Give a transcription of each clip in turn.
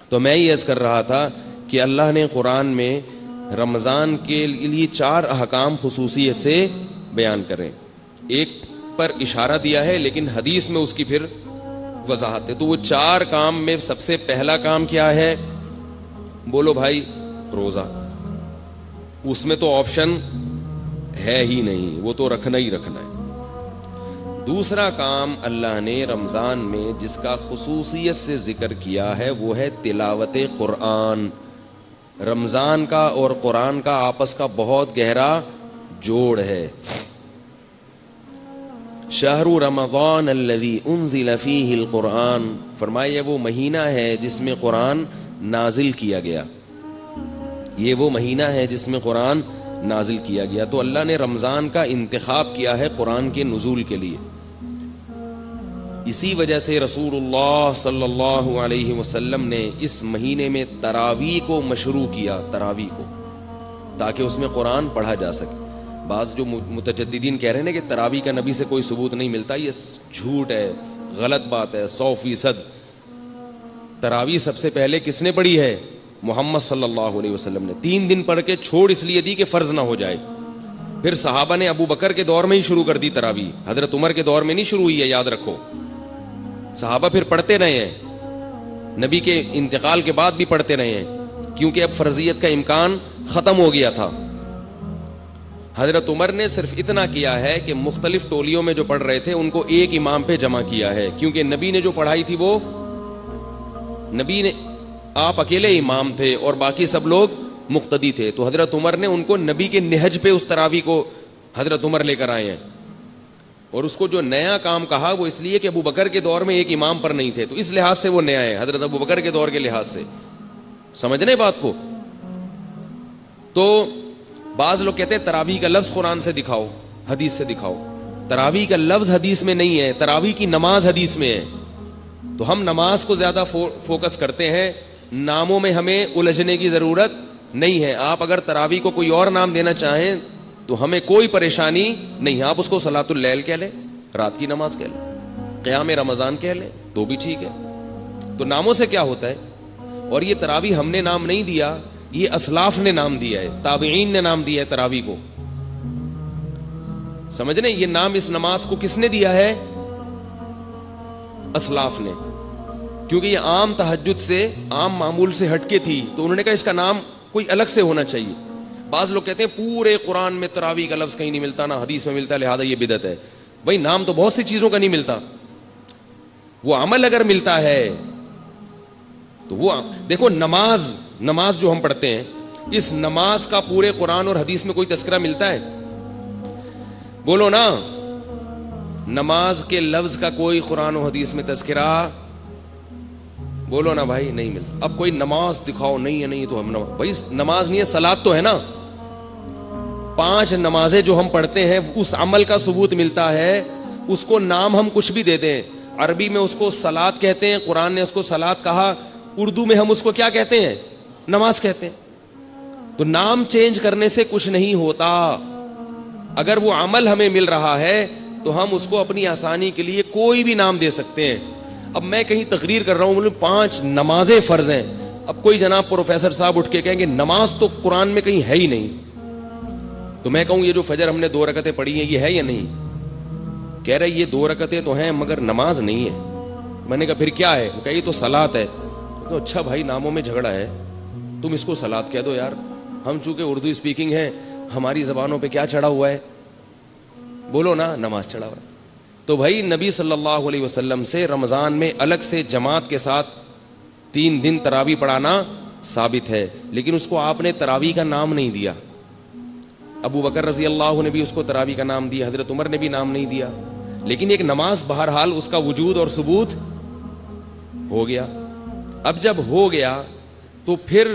تو میں یہ عرض کر رہا تھا کہ اللہ نے قرآن میں رمضان کے لیے 4 احکام خصوصیت سے بیان کریں. ایک پر اشارہ دیا ہے لیکن حدیث میں اس کی پھر وضاحت ہے. تو وہ 4 کام میں سب سے پہلا کام کیا ہے؟ بولو بھائی، روزہ. اس میں تو آپشن ہے ہی نہیں، وہ تو رکھنا ہی رکھنا ہے. دوسرا کام اللہ نے رمضان میں جس کا خصوصیت سے ذکر کیا ہے وہ ہے تلاوت قرآن. رمضان کا اور قرآن کا آپس کا بہت گہرا جوڑ ہے. شہر رمضان الذی انزل فیہ القرآن، فرمایا وہ مہینہ ہے جس میں قرآن نازل کیا گیا. یہ وہ مہینہ ہے جس میں قرآن نازل کیا گیا. تو اللہ نے رمضان کا انتخاب کیا ہے قرآن کے نزول کے لیے. اسی وجہ سے رسول اللہ صلی اللہ علیہ وسلم نے اس مہینے میں تراویح کو مشروع کیا، تراویح کو، تاکہ اس میں قرآن پڑھا جا سکے. بعض جو متجددین کہہ رہے ہیں کہ تراویح کا نبی سے کوئی ثبوت نہیں ملتا، یہ جھوٹ ہے، غلط بات ہے 100%. تراویح سب سے پہلے کس نے پڑھی ہے؟ محمد صلی اللہ علیہ وسلم نے. 3 دن پڑھ کے چھوڑ اس لیے دی کہ فرض نہ ہو جائے. پھر صحابہ نے ابو بکر کے دور میں ہی شروع کر دی تراویح، حضرت عمر کے دور میں نہیں شروع ہوئی ہے، یاد رکھو. صحابہ پھر پڑھتے رہے ہیں، نبی کے انتقال کے بعد بھی پڑھتے رہے ہیں، کیونکہ اب فرضیت کا امکان ختم ہو گیا تھا. حضرت عمر نے صرف اتنا کیا ہے کہ مختلف ٹولیوں میں جو پڑھ رہے تھے ان کو ایک امام پہ جمع کیا ہے، کیونکہ نبی نے جو پڑھائی تھی وہ نبی نے، آپ اکیلے امام تھے اور باقی سب لوگ مقتدی تھے. تو حضرت عمر نے ان کو نبی کے نہج پہ اس تراویح کو حضرت عمر لے کر آئے ہیں. اور اس کو جو نیا کام کہا وہ اس لیے کہ ابو بکر کے دور میں ایک امام پر نہیں تھے، تو اس لحاظ سے وہ نیا ہے، حضرت ابو بکر کے دور کے لحاظ سے. سمجھنے بات کو؟ تو بعض لوگ کہتے ہیں تراویح کا لفظ قرآن سے دکھاؤ، حدیث سے دکھاؤ. تراویح کا لفظ حدیث میں نہیں ہے، تراویح کی نماز حدیث میں ہے. تو ہم نماز کو زیادہ فوکس کرتے ہیں، ناموں میں ہمیں الجھنے کی ضرورت نہیں ہے. آپ اگر تراویح کو کوئی اور نام دینا چاہیں تو ہمیں کوئی پریشانی نہیں. آپ اس کو صلاۃ اللیل کہہ لیں، رات کی نماز کہہ لیں، قیام رمضان کہہ لیں، تو بھی ٹھیک ہے. تو ناموں سے کیا ہوتا ہے؟ اور یہ تراویح ہم نے نام نہیں دیا، یہ اسلاف نے نام دیا ہے، تابعین نے نام دیا ہے تراویح کو. سمجھنے یہ نام اس نماز کو کس نے دیا ہے؟ اسلاف نے. کیونکہ یہ عام تہجد سے، عام معمول سے ہٹ کے تھی، تو انہوں نے کہا اس کا نام کوئی الگ سے ہونا چاہیے. بعض لوگ کہتے ہیں پورے قرآن میں تراویح کا لفظ کہیں نہیں ملتا، نہ حدیث میں ملتا، لہذا یہ بدعت ہے. بھائی نام تو بہت سی چیزوں کا نہیں ملتا، وہ عمل اگر ملتا ہے تو وہ دیکھو. نماز جو ہم پڑھتے ہیں، اس نماز کا پورے قرآن اور حدیث میں کوئی تذکرہ ملتا ہے؟ بولو نا. نماز کے لفظ کا کوئی قرآن و حدیث میں تذکرہ، بولو نا بھائی، نہیں ملتا. اب کوئی نماز دکھاؤ، نہیں ہے، نہیں تو ہم بھائی نماز نہیں ہے، صلاۃ تو ہے نا. 5 نمازیں جو ہم پڑھتے ہیں اس عمل کا ثبوت ملتا ہے. اس کو نام ہم کچھ بھی دے دیں، عربی میں اس کو صلاۃ کہتے ہیں، قرآن نے اس کو صلاۃ کہا، اردو میں ہم اس کو کیا کہتے ہیں؟ نماز کہتے ہیں. تو نام چینج کرنے سے کچھ نہیں ہوتا. اگر وہ عمل ہمیں مل رہا ہے تو ہم اس کو اپنی آسانی کے لیے کوئی بھی نام دے سکتے ہیں. اب میں کہیں تقریر کر رہا ہوں، 5 نمازیں فرض ہیں. اب کوئی جناب پروفیسر صاحب اٹھ کے کہیں گے نماز تو قرآن میں کہیں ہے ہی نہیں، تو میں کہوں یہ جو فجر ہم نے 2 رکعتیں پڑھی ہیں یہ ہے یا نہیں؟ کہہ رہے یہ 2 رکعتیں تو ہیں مگر نماز نہیں ہے. میں نے کہا پھر کیا ہے؟ وہ کہا یہ تو صلاۃ ہے. تو اچھا بھائی ناموں میں جھگڑا ہے، تم اس کو صلاۃ کہہ دو یار. ہم چونکہ اردو اسپیکنگ ہیں، ہماری زبانوں پہ کیا چڑھا ہوا ہے؟ بولو نا، نماز چڑھا ہوا ہے. تو بھائی نبی صلی اللہ علیہ وسلم سے رمضان میں الگ سے جماعت کے ساتھ 3 دن تراویح پڑھانا ثابت ہے، لیکن اس کو آپ نے تراویح کا نام نہیں دیا. ابو بکر رضی اللہ نے بھی اس کو تراویح کا نام دیا، حضرت عمر نے بھی نام نہیں دیا. لیکن ایک نماز بہرحال اس کا وجود اور ثبوت ہو گیا. اب جب ہو گیا تو پھر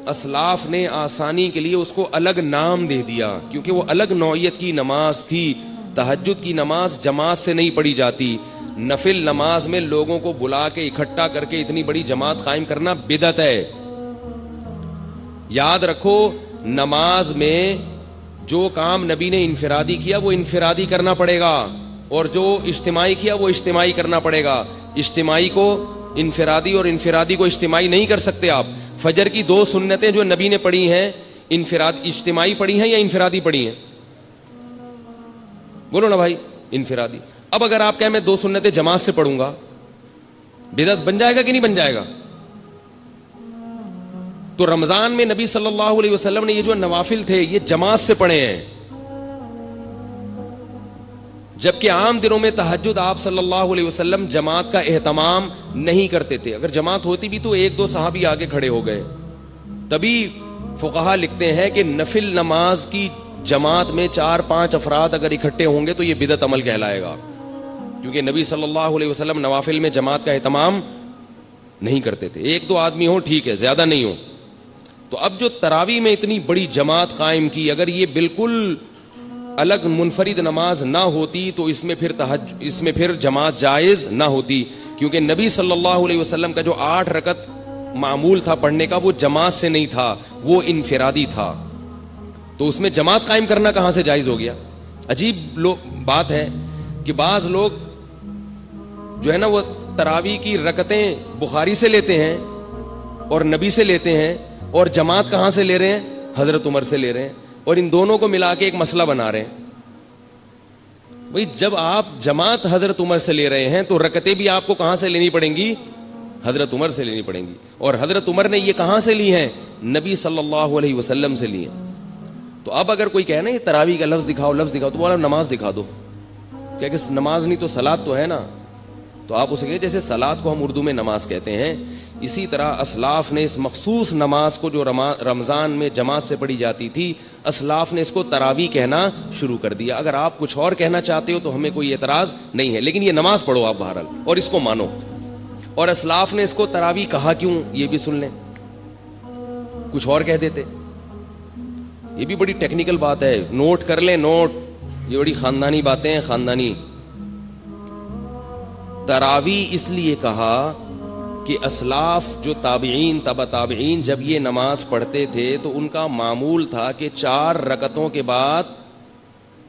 اسلاف نے آسانی کے لیے اس کو الگ نام دے دیا، کیونکہ وہ الگ نوعیت کی نماز تھی. تہجد کی نماز جماعت سے نہیں پڑھی جاتی. نفل نماز میں لوگوں کو بلا کے اکٹھا کر کے اتنی بڑی جماعت قائم کرنا بدعت ہے. یاد رکھو، نماز میں جو کام نبی نے انفرادی کیا وہ انفرادی کرنا پڑے گا، اور جو اجتماعی کیا وہ اجتماعی کرنا پڑے گا. اجتماعی کو انفرادی اور انفرادی کو اجتماعی نہیں کر سکتے آپ. فجر کی 2 سنتیں جو نبی نے پڑھی ہیں اجتماعی پڑھی ہیں یا انفرادی پڑھی ہیں؟ بولو نا بھائی, انفرادی. اب اگر آپ کہیں میں 2 سنتیں جماعت سے پڑھوں گا, بدعت بن جائے گا کہ نہیں بن جائے گا؟ تو رمضان میں نبی صلی اللہ علیہ وسلم نے یہ جو نوافل تھے یہ جماعت سے پڑھے ہیں, جبکہ عام دنوں میں تہجد آپ صلی اللہ علیہ وسلم جماعت کا اہتمام نہیں کرتے تھے. اگر جماعت ہوتی بھی تو 1-2 صحابی آگے کھڑے ہو گئے. تبھی فقہا لکھتے ہیں کہ نفل نماز کی جماعت میں 4-5 افراد اگر اکٹھے ہوں گے تو یہ بدعت عمل کہلائے گا, کیونکہ نبی صلی اللہ علیہ وسلم نوافل میں جماعت کا اہتمام نہیں کرتے تھے. 1-2 آدمی ہوں ٹھیک ہے, زیادہ نہیں ہوں. تو اب جو تراویح میں اتنی بڑی جماعت قائم کی, اگر یہ بالکل الگ منفرد نماز نہ ہوتی تو اس میں پھر جماعت جائز نہ ہوتی, کیونکہ نبی صلی اللہ علیہ وسلم کا جو 8 رکعت معمول تھا پڑھنے کا وہ جماعت سے نہیں تھا, وہ انفرادی تھا. تو اس میں جماعت قائم کرنا کہاں سے جائز ہو گیا؟ عجیب بات ہے کہ بعض لوگ جو ہے نا وہ تراویح کی رکعتیں بخاری سے لیتے ہیں اور نبی سے لیتے ہیں, اور جماعت کہاں سے لے رہے ہیں؟ حضرت عمر سے لے رہے ہیں, اور ان دونوں کو ملا کے ایک مسئلہ بنا رہے ہیں. بھئی جب آپ جماعت حضرت عمر سے لے رہے ہیں تو رکعتیں بھی آپ کو کہاں سے لینی پڑیں گی؟ حضرت عمر سے لینی پڑیں گی. اور حضرت عمر نے یہ کہاں سے لی ہیں؟ نبی صلی اللہ علیہ وسلم سے لی ہیں. تو اب اگر کوئی کہے نا یہ تراویح کا لفظ دکھاؤ تو بولا نماز دکھا دو. کہ نماز نہیں تو صلاۃ تو ہے نا. تو آپ اسے کہیں جیسے صلاۃ کو ہم اردو میں نماز کہتے ہیں, اسی طرح اسلاف نے اس مخصوص نماز کو جو رمضان میں جماعت سے پڑھی جاتی تھی, اسلاف نے اس کو تراویح کہنا شروع کر دیا. اگر آپ کچھ اور کہنا چاہتے ہو تو ہمیں کوئی اعتراض نہیں ہے, لیکن یہ نماز پڑھو آپ بہرحال اور اس کو مانو. اور اسلاف نے اس کو تراویح کہا کیوں یہ بھی سن لیں, کچھ اور کہہ دیتے. یہ بھی بڑی ٹیکنیکل بات ہے, نوٹ کر لیں, نوٹ, یہ بڑی خاندانی باتیں ہیں, خاندانی. تراویح اس لیے کہا کہ اسلاف جو تابعین تبع تابعین جب یہ نماز پڑھتے تھے تو ان کا معمول تھا کہ 4 رکعتوں کے بعد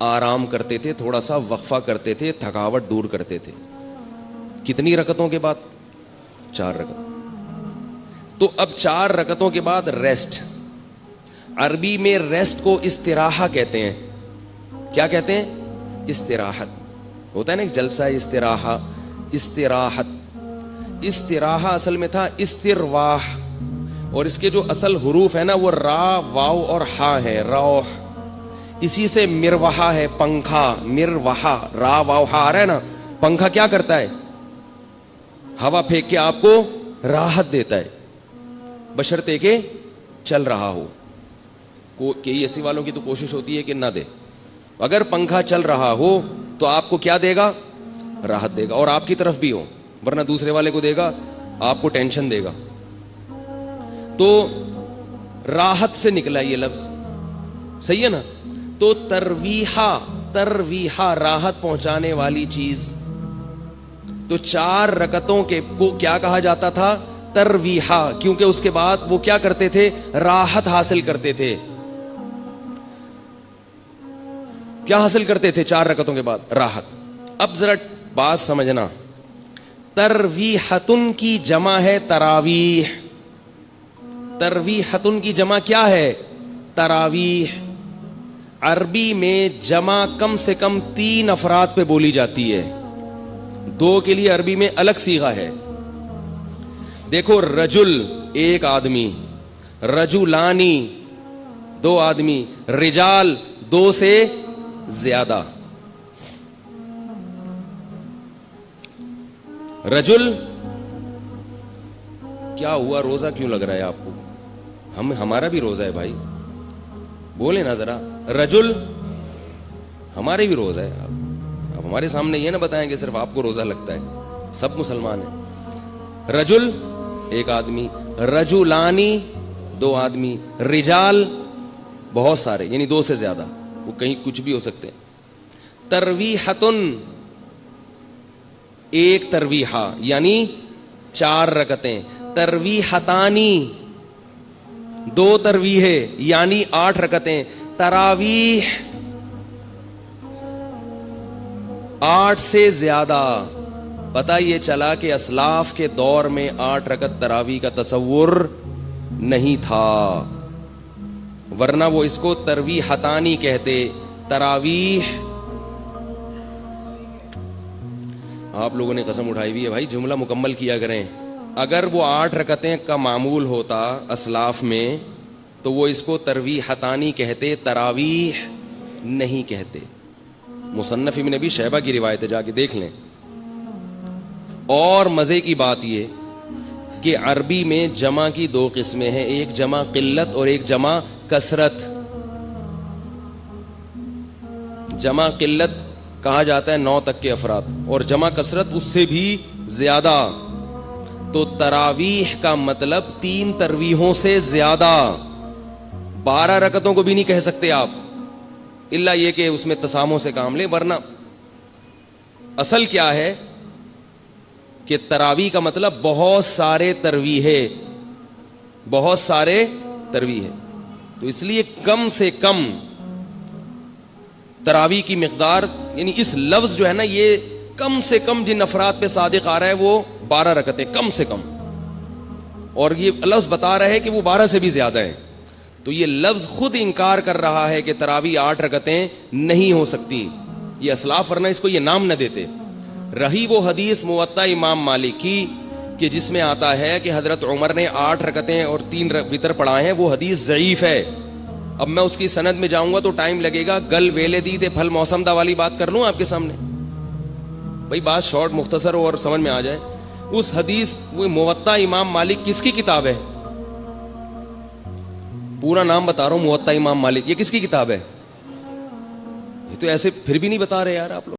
آرام کرتے تھے, تھوڑا سا وقفہ کرتے تھے, تھکاوٹ دور کرتے تھے. کتنی رکعتوں کے بعد؟ 4 رکعت. تو اب 4 رکعتوں کے بعد ریسٹ. عربی میں ریسٹ کو استراحہ کہتے ہیں. کیا کہتے ہیں؟ استراحت. ہوتا ہے نا ایک جلسہ استراحہ, استراحت. استراحہ اصل میں تھا استرواح, اور اس کے جو اصل حروف ہے نا وہ را, واو اور ہا ہے, روح. اسی سے مروحہ ہے, پنکھا, مروحہ, را واو ہا آ رہا ہے نا. پنکھا کیا کرتا ہے؟ ہوا پھینک کے آپ کو راحت دیتا ہے, بشرطے کہ چل رہا ہو. کہ اے سی والوں کی تو کوشش ہوتی ہے کہ نہ دے. اگر پنکھا چل رہا ہو تو آپ کو کیا دے گا؟ راحت دے گا, اور آپ کی طرف بھی ہو, ورنہ دوسرے والے کو دے گا, آپ کو ٹینشن دے گا. تو راحت سے نکلا یہ لفظ, صحیح ہے نا. تو ترویحہ, ترویحہ راحت پہنچانے والی چیز. تو 4 رکعتوں کے کو کیا کہا جاتا تھا؟ ترویحہ, کیونکہ اس کے بعد وہ کیا کرتے تھے؟ راحت حاصل کرتے تھے. کیا حاصل کرتے تھے 4 رکعتوں کے بعد؟ راحت. اب ذرا بات سمجھنا, ترویحتن کی جمع ہے تراویح. ترویحتن کی جمع کیا ہے؟ تراویح. عربی میں جمع کم سے کم 3 افراد پہ بولی جاتی ہے, 2 کے لیے عربی میں الگ صیغہ ہے. دیکھو, رجل 1 آدمی, رجلانی 2 آدمی, رجال 2 سے زیادہ. رجل کیا ہوا, روزہ کیوں لگ رہا ہے آپ کو؟ ہمارا بھی روزہ ہے بھائی, بولے نا ذرا. رجل ہمارے بھی روزہ ہے. اب ہمارے سامنے یہ نہ بتائیں کہ صرف آپ کو روزہ لگتا ہے, سب مسلمان ہیں. رجل 1 آدمی, رجلانی 2 آدمی, رجال بہت سارے یعنی 2 سے زیادہ, وہ کہیں کچھ بھی ہو سکتے ہیں. ترویحتن 1 ترویحہ یعنی 4 رکعتیں. ترویحتانی 2 ترویحے یعنی 8 رکعتیں. تراویح 8 سے زیادہ. پتہ یہ چلا کہ اسلاف کے دور میں 8 رکعت تراویح کا تصور نہیں تھا، ورنہ وہ اس کو ترویحتانی کہتے. تراویح آپ لوگوں نے قسم اٹھائی ہوئی ہے بھائی، جملہ مکمل کیا کریں. اگر وہ 8 رکعتیں کا معمول ہوتا اسلاف میں تو وہ اس کو ترویحتانی کہتے، تراویح نہیں کہتے. مصنف ابن ابی شیبہ کی روایت ہے، جا کے دیکھ لیں. اور مزے کی بات یہ کہ عربی میں جمع کی 2 قسمیں ہیں، ایک جمع قلت اور ایک جمع کثرت. جمع قلت کہا جاتا ہے 9 تک کے افراد، اور جمع کثرت اس سے بھی زیادہ. تو تراویح کا مطلب 3 تراویحوں سے زیادہ. 12 رکعتوں کو بھی نہیں کہہ سکتے آپ، الا یہ کہ اس میں تسامح سے کام لیں. ورنہ اصل کیا ہے کہ تراویح کا مطلب بہت سارے تراویح ہے، بہت سارے تراویح ہے. تو اس لیے کم سے کم تراویح کی مقدار، یعنی اس لفظ جو ہے نا، یہ کم سے کم جن افراد پہ صادق آ رہا ہے وہ 12 رکعتیں کم سے کم، اور یہ لفظ بتا رہا ہے کہ وہ 12 سے بھی زیادہ ہے. تو یہ لفظ خود انکار کر رہا ہے کہ تراویح 8 رکعتیں نہیں ہو سکتی. یہ اسلاف ورنہ اس کو یہ نام نہ دیتے. رہی وہ حدیث موطا امام مالک کی کہ جس میں آتا ہے کہ حضرت عمر نے 8 رکعتیں اور 3 وتر پڑھائے ہیں، وہ حدیث ضعیف ہے. اب میں اس کی سند میں جاؤں گا تو ٹائم لگے گا. گل ویلے دی دے پھل موسم دا والی بات کر لوں آپ کے سامنے، بھائی بات شارٹ مختصر اور سمجھ میں آ جائے. اس حدیث وہ موطا امام مالک کس کی کتاب ہے؟ پورا نام بتا رہا ہوں، موطا امام مالک. یہ کس کی کتاب ہے؟ یہ تو ایسے پھر بھی نہیں بتا رہے یار آپ لوگ.